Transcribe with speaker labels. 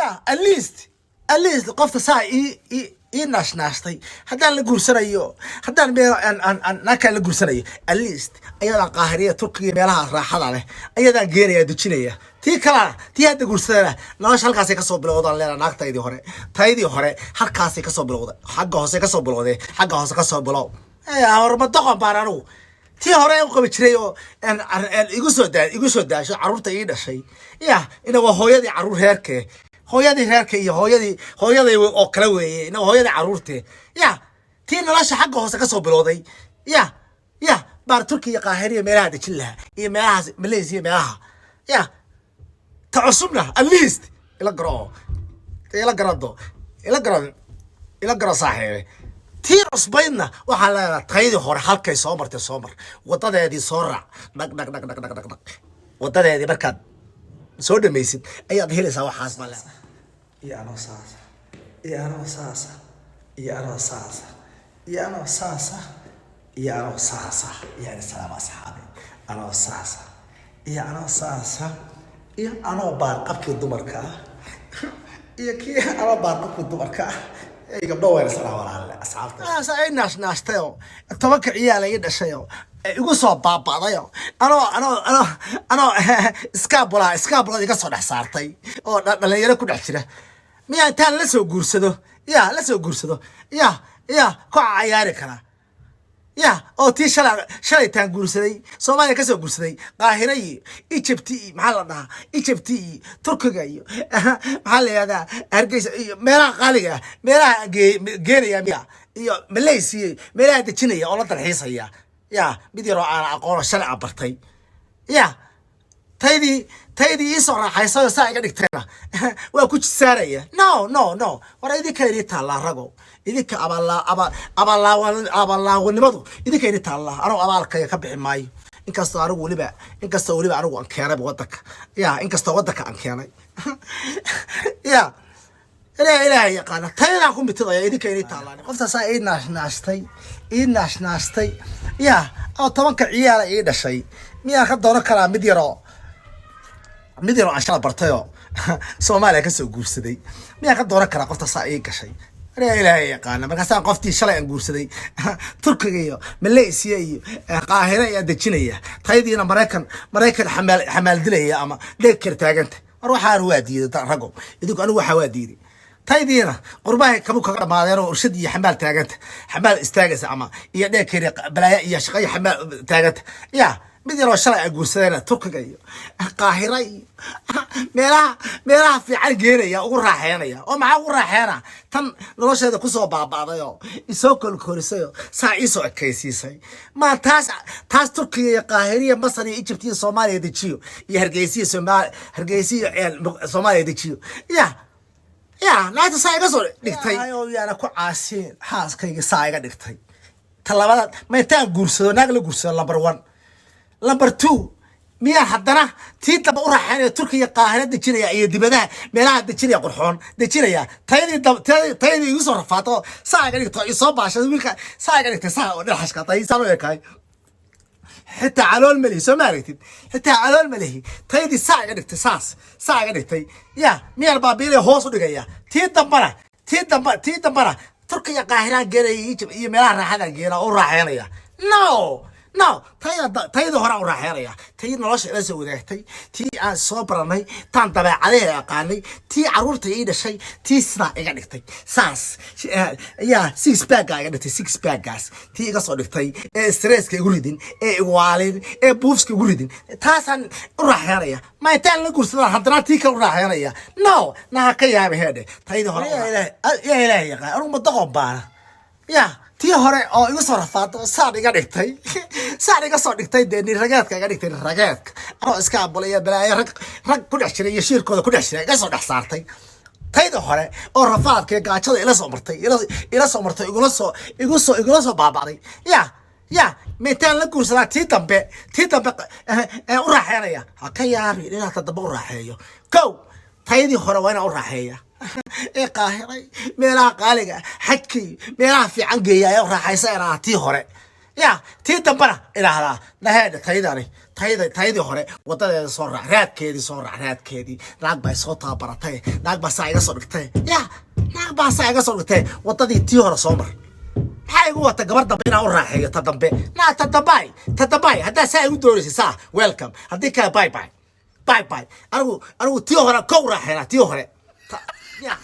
Speaker 1: yeah, at least qofta saa ii naashnaashtay haddaan la guursanayo haddaan meel aan naaka la guursanayo at least ayadaan qaahiriya turkiga meelaha raaxada leh ayadaan geenaya dujinaya tii kala tii hadda guursadana nolosha halkaasay ka soo bilowdaan leena naagtaydii hore taydii hore halkaasay ka soo bilowday xagga hoose ka soo bilowday xagga hoose ka soo bilow horma doqon baan anigu tii hore u qabi jiray oo igu soo daasho carruurta ii dhashay ya inaga hooyadii carruur heerkee hooyadii reerka iyo hooyadii oo kala weeyay inaga hooyadii carruurtee ya tii nolosha xagga hoose ka soo bilowday ya baar turkiya qaahiriya meelaha dejin lahaa iyo meelahaas malaysia meelaha ya ta cusubna at least ila garo saaxiibe tii cusbaydna waxaa leedahay taydii hore halkay soo martay soo mar wadadeedii soo raac dhaq wadadeedii markaad soo dhamaysid ayaad helaysaa waxaas ma leedahay
Speaker 2: iyo anoo saasa iyo anoo saasa iyo anoo saasa iyo anoo saasa iyo anoo saasa yani salaam asxaabi anoo saasa iyo anoo saasa iyo anoo baarqabkii dumarka iyo kii anoo baarqabkii dumarka gabdho wayna salaam walaal asxaabta
Speaker 1: ay naashnaashtayo tobanka ciyaal ay dhashayo igu soo baabadayo anoo iskaabula iga soo dhex saartay oo dhalinyaro ku dhex jira miyaa intaan la soo guursado ku cayaari karaa oo tii shalay taan guursaday Soomaaliya ka soo guursaday qaahira iyo Egypt maxaa la dhahaa Egypt iyo Turkiga iyo maxaa la yiraahdaa Hargeysa iyo meelaha qaaliga meelaha geenaya iyo Malaysia meelaha dejinaya oo la dalxiisaya mid yar oo aan aqoon sharci bartay taydii ii soo raaxayso saa iga dhigtayna waa ku jisaaraya no war idinka idin taallaa rago idinka abaalaawanimadu idinka idin taallaa anuu abaalkaya ka bixi maayo inkastoo weliba anigu aan keenay wadanka inkastoo wadanka aan keenay ilaahay yaqaana taydaan ku mitidaya idinka idin taallaa qoftaasaa ii naashnaashtay oo tobanka ciyaala ii dhashay miyaan ka dooran karaa mid yaroo aan shala bartayoo Soomaaliya ka soo guursaday miyaan ka dooran karaa qoftaasaa ii gashay ilaahay yaqaana markaasaan qoftii shalay aan guursaday Turkiga iyo Malaysia iyo qaahira ayaa dejinaya taydiina Mareykan xamaal dilaya ama dheekar taaganta war waxaan waa diiday rago idinku anigu waxa waa diiday taydiina qurbahay kabu kaga dhamaadeen oo urshad iyo xamaal taaganta xamaal istaagaysa ama iyo dheekar balaaya iyo shaqay xamaal taaganta mid yaroo shalay ay guursadeen Turkiga iyo qaahira iyo meelaha fiican geenaya ugu raaxeynaya oo maxaa ugu raaxeena tan nolosheeda ku soo baabaaday isoo kolkorisay saa isoo ekaysiisay ma taas Turkiga iyo qaahiriya Masar iyo Egypt iyo Soomaaliya dejiyo iyo Hargeysa Soomaaliya dejiyo naagta saa iga soo dhigtay yaana ku caasiin xaaskayga saa iga dhigtay talabaad ma intaan guursado naag la guursado number 2 miyaa haddana tii daba u raaxaynaya Turkiga qaahira dejinaya iyo dibadaha meelaha dejinaya qurxoon dejinaya taydii igu soo rafaato saa iga dhigto isoo baashay wiilka saa iga dhigtay saa oo dhexashka tay saa loo ekay xitaa calool mali soo maaragtid xitaa calool mali taydii saa iga dhigtay saa iga dhigtay miyaan baabiilay hoos u dhigaya tii dambana Turkiga qaahira geelay iyo meelaha raaxada geela oo raaxaynaya no tayda hore u raaxeynaya tay nolosha ila soo wadaagtay tii aan soo baranay tan dabeecadaha aqaanay tii carruurta ii dhashay tii sida iga dhigtay saas six baggaas tii iga soo dhigtay ee stresska igu ridin ee igwaalin ee buufska igu ridin taasaan u raaxeynaya ma intaan la guursadaa haddana tii kale u raaxeynaya no naha ka yaaba heedhe tayda hore ilaahay yaqaan anigu ma doqon baana tii hore oo igu soo rafaato saan iga soo dhigtay dee ragaadka iga dhigtay ragaadka anoo iska abulaya balaayo rag ku dhex jiray iyo shiirkooda ku dhex jiray iga soo dhex saartay tayda hore oo rafaadka gaajada ila soo martay igula soo baabacday meetaan la guursadaa tii dambe u raaxeynaya ha ka yaabin inaad dambe u raaxeeyo kow taydii hore waa inaan u raaxeeya qaahiray meelaha qaaliga xajkii meelaha fiican geeya raaxaysa inaa tii hore يا تي دبنا إلى هذا نهاية تايدي هوري وطا صور راد كيدي صور راد كيدي ناق باي صوتها برتاي ناق باسايغا صورتاي يا ناق باسايغا صورتاي وطا دي تي هورا صومر هاي هو تقبر دبنا وراحي تدبي نا تدبي هذا ساي ودوريسي سا ويلكم هديك باي باي باي باي أنا تي هورا كورا هنا تي هورا يا